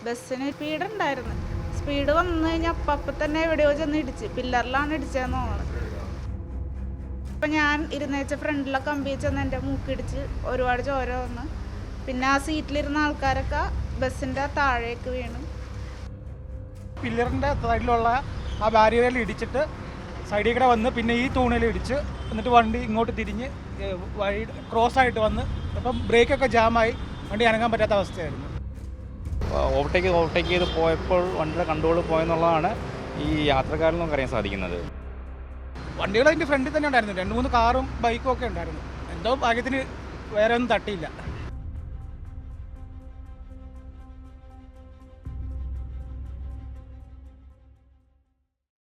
ബസ്സിന് സ്പീഡുണ്ടായിരുന്നു. സ്പീഡ് വന്നു കഴിഞ്ഞാൽ അപ്പം തന്നെ എവിടെയോ ചെന്ന് ഇടിച്ച് പില്ലറിലാണ് ഇടിച്ചതെന്ന് തോന്നുന്നത്. അപ്പം ഞാൻ ഇരുന്നേച്ച ഫ്രണ്ടിലെ കമ്പി ചെന്ന് എൻ്റെ മൂക്കിടിച്ച് ഒരുപാട് ചോര വന്ന്. പിന്നെ ആ സീറ്റിലിരുന്ന ആൾക്കാരൊക്കെ ബസ്സിൻ്റെ താഴേക്ക് വീണു. പില്ലറിൻ്റെ സൈഡിലുള്ള ആ ബാരിയറിൽ ഇടിച്ചിട്ട് സൈഡിൽ കൂടെ വന്ന് പിന്നെ ഈ തൂണിൽ ഇടിച്ച് എന്നിട്ട് വണ്ടി ഇങ്ങോട്ട് തിരിഞ്ഞ് വഴി ക്രോസായിട്ട് വന്ന് അപ്പം ബ്രേക്കൊക്കെ ജാമായി വണ്ടി അനങ്ങാൻ പറ്റാത്ത അവസ്ഥയായിരുന്നു. ഓവർടേക്ക് ചെയ്ത് പോയപ്പോൾ വണ്ടിയുടെ കൺട്രോൾ പോയെന്നുള്ളതാണ് ഈ യാത്രക്കാരിൽ നമുക്ക് അറിയാൻ സാധിക്കുന്നത്. വണ്ടികൾ അതിൻ്റെ ഫ്രണ്ടിൽ തന്നെ ഉണ്ടായിരുന്നു. 2-3 കാറും ബൈക്കും ഒക്കെ ഉണ്ടായിരുന്നു. എന്തോ ഭാഗ്യത്തിന് വേറെ ഒന്നും തട്ടിയില്ല.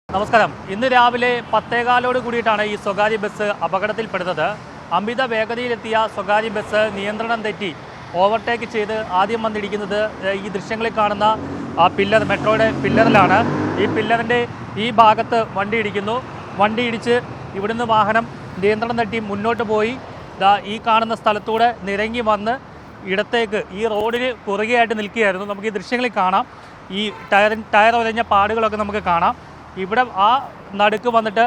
നമസ്കാരം. ഇന്ന് രാവിലെ 10:15 കൂടിയിട്ടാണ് ഈ സ്വകാര്യ ബസ് അപകടത്തിൽപ്പെടുന്നത്. അമിത വേഗതയിലെത്തിയ സ്വകാര്യ ബസ് നിയന്ത്രണം തെറ്റി ഓവർടേക്ക് ചെയ്ത് ആദ്യം വന്നിടിക്കുന്നത് ഈ ദൃശ്യങ്ങളിൽ കാണുന്ന പില്ലർ, മെട്രോയുടെ പില്ലറിലാണ്. ഈ പില്ലറിൻ്റെ ഈ ഭാഗത്ത് വണ്ടി ഇടിക്കുന്നു. വണ്ടി ഇടിച്ച് ഇവിടുന്ന് വാഹനം നിയന്ത്രണം തെറ്റി മുന്നോട്ട് പോയി ഈ കാണുന്ന സ്ഥലത്തൂടെ നിരങ്ങി വന്ന് ഇടത്തേക്ക് ഈ റോഡിന് കുറുകെയായിട്ട് നിൽക്കുകയായിരുന്നു. നമുക്ക് ഈ ദൃശ്യങ്ങളിൽ കാണാം. ഈ ടയർ ഒരഞ്ഞ പാടുകളൊക്കെ നമുക്ക് കാണാം. ഇവിടെ ആ നടുക്ക് വന്നിട്ട്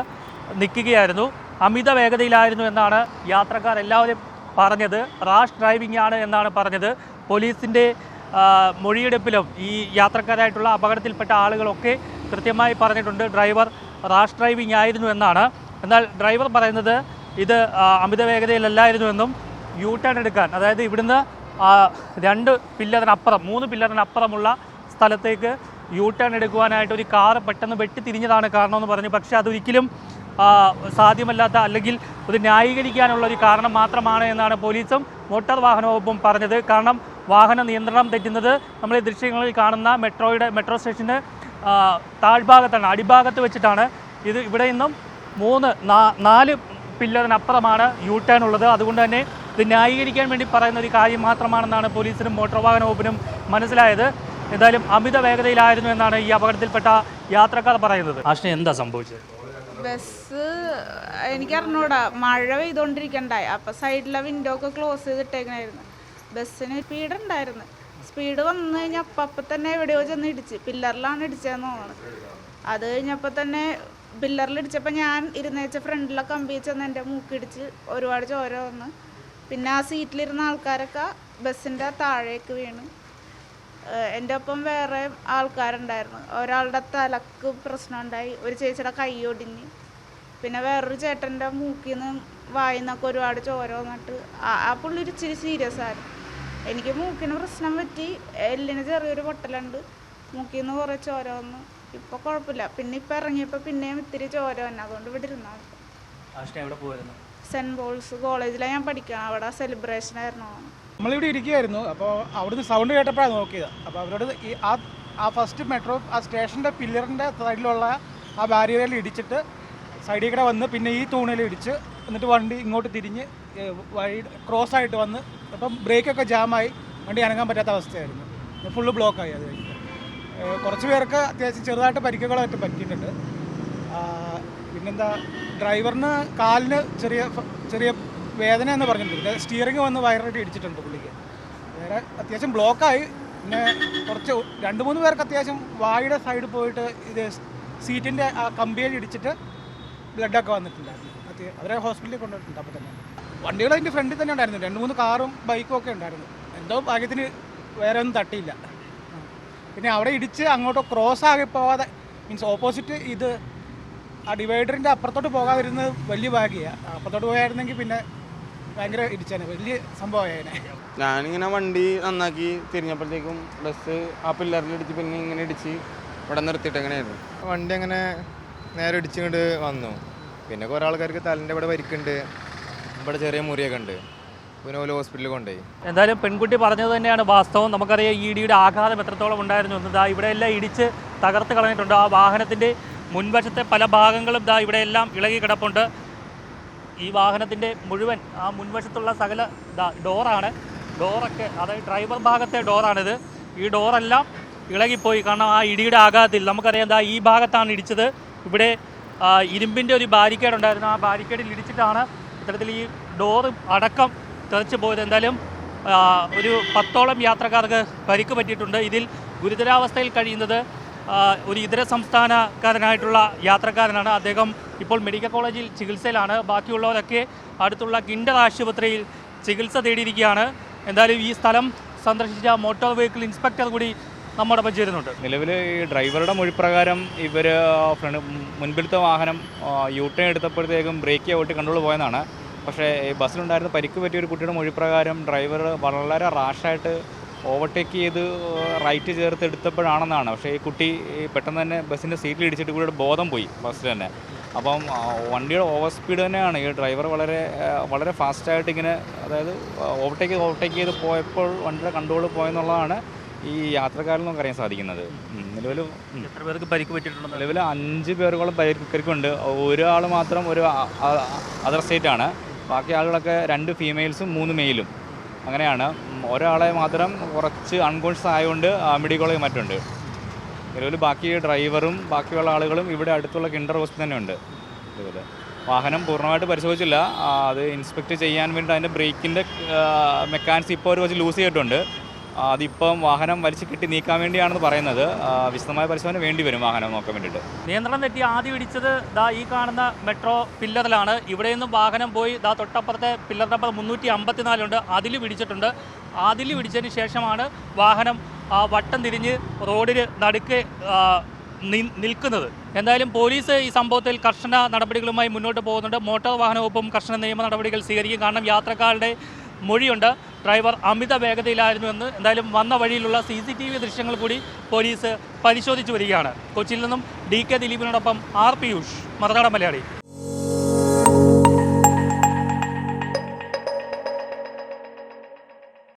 നിൽക്കുകയായിരുന്നു. അമിത വേഗതയിലായിരുന്നു എന്നാണ് യാത്രക്കാർ എല്ലാവരും പറഞ്ഞത്. റാഷ് ഡ്രൈവിംഗ് ആണ് എന്നാണ് പറഞ്ഞത്. പോലീസിൻ്റെ മൊഴിയെടുപ്പിലും ഈ യാത്രക്കാരായിട്ടുള്ള അപകടത്തിൽപ്പെട്ട ആളുകളൊക്കെ കൃത്യമായി പറഞ്ഞിട്ടുണ്ട് ഡ്രൈവർ റാഷ് ഡ്രൈവിംഗ് ആയിരുന്നു എന്നാണ്. എന്നാൽ ഡ്രൈവർ പറയുന്നത് ഇത് അമിത വേഗതയിലല്ലായിരുന്നുവെന്നും യു ടേൺ എടുക്കാൻ, അതായത് ഇവിടുന്ന് 3 പില്ലറിനപ്പുറമുള്ള സ്ഥലത്തേക്ക് യു ടേൺ എടുക്കുവാനായിട്ട് ഒരു കാറ് പെട്ടെന്ന് വെട്ടിത്തിരിഞ്ഞതാണ് കാരണമെന്ന് പറഞ്ഞു. പക്ഷേ അതൊരിക്കലും സാധ്യമല്ലാത്ത, അല്ലെങ്കിൽ ഒരു ന്യായീകരിക്കാനുള്ള ഒരു കാരണം മാത്രമാണ് എന്നാണ് പോലീസും മോട്ടോർ വാഹന വകുപ്പും പറഞ്ഞത്. കാരണം വാഹന നിയന്ത്രണം തെറ്റുന്നത് നമ്മൾ ഈ ദൃശ്യങ്ങളിൽ കാണുന്ന മെട്രോ സ്റ്റേഷന് താഴ്ഭാഗത്താണ്, അടിഭാഗത്ത് വെച്ചിട്ടാണ്. ഇവിടെ നിന്നും 4 പില്ലറിനപ്പുറമാണ് യു ടേൺ ഉള്ളത്. അതുകൊണ്ട് തന്നെ ഇത് ന്യായീകരിക്കാൻ വേണ്ടി പറയുന്ന ഒരു കാര്യം മാത്രമാണെന്നാണ് പോലീസിനും മോട്ടോർ വാഹന വകുപ്പിനും മനസ്സിലായത്. എന്തായാലും അമിത വേഗതയിലായിരുന്നു എന്നാണ് ഈ അപകടത്തിൽപ്പെട്ട യാത്രക്കാർ പറയുന്നത്. ആഷ്ന, എന്താ സംഭവിച്ചത്? ബസ് എനിക്കറിഞ്ഞൂടാ, മഴ പെയ്തുകൊണ്ടിരിക്കണ്ടായി. അപ്പം സൈഡിലെ വിൻഡോ ഒക്കെ ക്ലോസ് ചെയ്തിട്ടേക്കണായിരുന്നു. ബസ്സിന് സ്പീഡുണ്ടായിരുന്നു. സ്പീഡ് വന്നു കഴിഞ്ഞാൽ അപ്പം തന്നെ എവിടെയോ ചെന്ന് ഇടിച്ച് പില്ലറിലാണ് ഇടിച്ചതെന്ന് തോന്നുന്നത്. അത് കഴിഞ്ഞപ്പോൾ തന്നെ പില്ലറിലിടിച്ചപ്പോൾ ഞാൻ ഇരുന്നേച്ച ഫ്രണ്ടിലെ കമ്പി ചെന്ന് എൻ്റെ മൂക്കിടിച്ച് ഒരുപാട് ചോര വന്ന്. പിന്നെ ആ സീറ്റിലിരുന്ന ആൾക്കാരൊക്കെ ബസ്സിൻ്റെ താഴേക്ക് വീണു. എൻ്റെ ഒപ്പം വേറെ ആൾക്കാരുണ്ടായിരുന്നു. ഒരാളുടെ തലക്ക് പ്രശ്നമുണ്ടായി, ഒരു ചേച്ചിയുടെ കൈ ഒടിഞ്ഞ്, പിന്നെ വേറൊരു ചേട്ടൻ്റെ മൂക്കിൽ നിന്ന് വായിൽ നിന്നൊക്കെ ഒരുപാട് ചോര വന്നിട്ട് ആ പുള്ളി ഒരു ഇച്ചിരി സീരിയസ് ആയിരുന്നു. എനിക്ക് മൂക്കിന് പ്രശ്നം പറ്റി, എല്ലിന് ചെറിയൊരു പൊട്ടലുണ്ട്, മൂക്കിൽ നിന്ന് കുറേ ചോര വന്നു. ഇപ്പോൾ കുഴപ്പമില്ല. പിന്നെ ഇപ്പം ഇറങ്ങിയപ്പോൾ പിന്നെയും ഇത്തിരി ചോര വന്നു. അതുകൊണ്ട് ഇവിടെ ഇരുന്നാൽ സെൻറ്റ് പോൾസ് കോളേജിലാണ് ഞാൻ പഠിക്കണം. അവിടെ സെലിബ്രേഷൻ ആയിരുന്നു. നമ്മളിവിടെ ഇരിക്കുകയായിരുന്നു. അപ്പോൾ അവിടുന്ന് സൗണ്ട് കേട്ടപ്പോഴാണ് നോക്കിയത്. അപ്പോൾ അവരോട് ആ ഫസ്റ്റ് മെട്രോ ആ സ്റ്റേഷൻ്റെ പില്ലറിൻ്റെ സൈഡിലുള്ള ആ ബാരിയറിൽ ഇടിച്ചിട്ട് സൈഡിൽ കൂടെ വന്ന് പിന്നെ ഈ തൂണിൽ ഇടിച്ച് എന്നിട്ട് വണ്ടി ഇങ്ങോട്ട് തിരിഞ്ഞ് വഴി ക്രോസായിട്ട് വന്ന് അപ്പം ബ്രേക്കൊക്കെ ജാമായി വണ്ടി അനങ്ങാൻ പറ്റാത്ത അവസ്ഥയായിരുന്നു. ഫുള്ള് ബ്ലോക്കായി. അത് കഴിഞ്ഞ് കുറച്ച് പേർക്ക് അത്യാവശ്യം ചെറുതായിട്ട് പരിക്കുകളായിട്ട് പറ്റിയിട്ടുണ്ട്. പിന്നെന്താ, ഡ്രൈവറിന് കാലിന് ചെറിയ വേദന എന്ന് പറഞ്ഞിട്ടുണ്ട്. സ്റ്റിയറിംഗ് വന്ന് വയറായിട്ട് ഇടിച്ചിട്ടുണ്ട് പുള്ളിക്ക്. വേറെ അത്യാവശ്യം ബ്ലോക്കായി. പിന്നെ കുറച്ച് 2-3 പേർക്ക് അത്യാവശ്യം വായുടെ സൈഡ് പോയിട്ട് ഇത് സീറ്റിൻ്റെ ആ കമ്പിയിൽ ഇടിച്ചിട്ട് ബ്ലഡൊക്കെ വന്നിട്ടുണ്ടായിരുന്നു. അവരെ ഹോസ്പിറ്റലിൽ കൊണ്ടുപോയിട്ടുണ്ട്. അപ്പോൾ തന്നെ വണ്ടികൾ അതിൻ്റെ ഫ്രണ്ടിൽ തന്നെ ഉണ്ടായിരുന്നു. 2-3 കാറും ബൈക്കും ഒക്കെ ഉണ്ടായിരുന്നു. എന്തോ ഭാഗ്യത്തിന് വേറെ ഒന്നും തട്ടിയില്ല. പിന്നെ അവിടെ ഇടിച്ച് അങ്ങോട്ട് ക്രോസ് ആകെ പോകാതെ, മീൻസ് ഓപ്പോസിറ്റ് ഇത് ആ ഡിവൈഡറിൻ്റെ അപ്പുറത്തോട്ട് പോകാതിരുന്നത് വലിയ ഭാഗ്യമാണ്. അപ്പുറത്തോട്ട് പോയായിരുന്നെങ്കിൽ പിന്നെ ഭയങ്കര ഇടിച്ചേനെ, വലിയ സംഭവമായേനെ. ഞാനിങ്ങനെ വണ്ടി നന്നാക്കി തിരിഞ്ഞപ്പോഴത്തേക്കും ബസ് ആ പില്ലറിലിടിച്ച് പിന്നെ ഇങ്ങനെ ഇടിച്ച് ഇവിടെ നിർത്തിയിട്ട് എങ്ങനെയായിരുന്നു. വണ്ടി അങ്ങനെ നേരെ ഇടിച്ചിങ്ങോട്ട് വന്നു. പിന്നെ കുറേ ആൾക്കാർക്ക് തലൻ്റെ ഇവിടെ പരിക്കുണ്ട്, ഇവിടെ ചെറിയ മുറിയൊക്കെ ഉണ്ട്. പിന്നെ ഓരോ ഹോസ്പിറ്റലിൽ കൊണ്ടുപോയി. എന്തായാലും പെൺകുട്ടി പറഞ്ഞത് തന്നെയാണ് വാസ്തവം. നമുക്കറിയാം ഈ ഇടിയുടെ ആഘാതം എത്രത്തോളം ഉണ്ടായിരുന്നു എന്ന്. ഇവിടെയെല്ലാം ഇടിച്ച് തകർത്ത് കളഞ്ഞിട്ടുണ്ട്. ആ വാഹനത്തിൻ്റെ മുൻവശത്തെ പല ഭാഗങ്ങളും ഇവിടെയെല്ലാം ഇളകി കിടപ്പുണ്ട്. ഈ വാഹനത്തിൻ്റെ മുഴുവൻ ആ മുൻവശത്തുള്ള സകല ഡോറൊക്കെ, അതായത് ഡ്രൈവർ ഭാഗത്തെ ഡോറാണിത്. ഈ ഡോറെല്ലാം ഇളകിപ്പോയി. കാരണം ആ ഇടിയുടെ ആഘാതത്തിൽ നമുക്കറിയാം ഈ ഭാഗത്താണ് ഇടിച്ചത്. ഇവിടെ ഇരുമ്പിൻ്റെ ഒരു ബാരിക്കേഡ് ഉണ്ടായിരുന്നു. ആ ബാരിക്കേഡിൽ ഇടിച്ചിട്ടാണ് ഇത്തരത്തിൽ ഈ ഡോറ് അടക്കം തെറിച്ച് പോയത്. എന്തായാലും ഒരു 10ഓളം യാത്രക്കാർക്ക് പരിക്ക് പറ്റിയിട്ടുണ്ട്. ഇതിൽ ഗുരുതരാവസ്ഥയിൽ കഴിയുന്നത് ഒരു ഇതര സംസ്ഥാനക്കാരനായിട്ടുള്ള യാത്രക്കാരനാണ്. അദ്ദേഹം ഇപ്പോൾ മെഡിക്കൽ കോളേജിൽ ചികിത്സയിലാണ്. ബാക്കിയുള്ളവരൊക്കെ അടുത്തുള്ള കിൻഡർ ആശുപത്രിയിൽ ചികിത്സ തേടിയിരിക്കുകയാണ്. എന്തായാലും ഈ സ്ഥലം സന്ദർശിച്ച മോട്ടോർ വെഹിക്കിൾ ഇൻസ്പെക്ടർ കൂടി നമ്മോടൊപ്പം ചേരുന്നുണ്ട്. നിലവിൽ ഈ ഡ്രൈവറുടെ മൊഴിപ്രകാരം ഇവർ മുൻപിലത്തെ വാഹനം യു ടേൺ എടുത്തപ്പോഴത്തേക്കും ബ്രേക്ക് ഔട്ട് കൺട്രോൾ പോയെന്നാണ്. പക്ഷേ ഈ ബസ്സിലുണ്ടായിരുന്ന പരിക്ക് പറ്റിയ ഒരു കുട്ടിയുടെ മൊഴിപ്രകാരം ഡ്രൈവർ വളരെ റാഷായിട്ട് ഓവർടേക്ക് ചെയ്ത് റൈറ്റ് ചേർത്ത് എടുത്തപ്പോഴാണെന്നാണ്. പക്ഷേ ഈ കുട്ടി പെട്ടെന്ന് തന്നെ ബസ്സിൻ്റെ സീറ്റിൽ ഇടിച്ചിട്ട് കൂടെ ബോധം പോയി ബസ്സിൽ തന്നെ. അപ്പം വണ്ടിയുടെ ഓവർ സ്പീഡ് തന്നെയാണ്. ഈ ഡ്രൈവർ വളരെ ഫാസ്റ്റായിട്ട് ഇങ്ങനെ, അതായത് ഓവർടേക്ക് ചെയ്ത് പോയപ്പോൾ വണ്ടിയുടെ കൺട്രോൾ പോയെന്നുള്ളതാണ് ഈ യാത്രക്കാരിൽ നമുക്ക് അറിയാൻ സാധിക്കുന്നത്. നിലവിൽ എത്ര പേർക്ക് പരിക്ക് പറ്റിയിട്ടുണ്ട്? നിലവിൽ 5 പേരോളം പരിക്കുണ്ട്. ഒരാൾ മാത്രം ഒരു അതർ സ്റ്റേറ്റാണ്. ബാക്കി ആളുകളൊക്കെ 2 ഫീമെയിൽസും 3 മെയിലും അങ്ങനെയാണ്. ഒരാളെ മാത്രം കുറച്ച് അൺകോൺഷ്യസ് ആയതുകൊണ്ട് മെഡിക്കൽ കോളേജ് മറ്റുണ്ട്. നിലവിൽ ബാക്കി ഡ്രൈവറും ബാക്കിയുള്ള ആളുകളും ഇവിടെ അടുത്തുള്ള കിൻഡർ ഹോസ്പിറ്റൽ തന്നെ ഉണ്ട്. ഇതുപോലെ വാഹനം പൂർണ്ണമായിട്ട് പരിശോധിച്ചില്ല. അത് ഇൻസ്പെക്ട് ചെയ്യാൻ വേണ്ടി അതിൻ്റെ ബ്രേക്കിൻ്റെ മെക്കാനിസം ഇപ്പോൾ ഒരു കുറച്ച് ലൂസ് ചെയ്തിട്ടുണ്ട്. അതിപ്പം വാഹനം വലിച്ചു കെട്ടി നീക്കാൻ വേണ്ടിയാണെന്ന് പറയുന്നത്. വിശദമായ പരിശോധന വേണ്ടി വരും വാഹനം നോക്കാൻ വേണ്ടിയിട്ട്. നിയന്ത്രണം തെറ്റി ആദ്യം ഇടിച്ചത് ഈ കാണുന്ന മെട്രോ പില്ലറിലാണ്. ഇവിടെ നിന്നും വാഹനം പോയി തൊട്ടപ്പുറത്തെ പില്ലർ നമ്പർ 354 അതിൽ പിടിച്ചിട്ടുണ്ട്. അതിൽ പിടിച്ചതിന് ശേഷമാണ് വാഹനം വട്ടം തിരിഞ്ഞ് റോഡിന് നടുക്ക് നിൽക്കുന്നത്. എന്തായാലും പോലീസ് ഈ സംഭവത്തിൽ കർശന നടപടികളുമായി മുന്നോട്ട് പോകുന്നുണ്ട്. മോട്ടോർ വാഹന വകുപ്പും കർശന നിയമ നടപടികൾ സ്വീകരിക്കും. കാരണം യാത്രക്കാരുടെ മൊഴിയുണ്ട്, ഡ്രൈവർ അമിത വേഗതയിലായിരുന്നുവെന്ന്. എന്തായാലും വന്ന വഴിയിലുള്ള CCTV ദൃശ്യങ്ങൾ കൂടി പോലീസ് പരിശോധിച്ചു വരികയാണ്. കൊച്ചിയിൽ നിന്നും DK ദിലീപിനോടൊപ്പം R. പിയൂഷ്, മറുനാടൻ മലയാളി.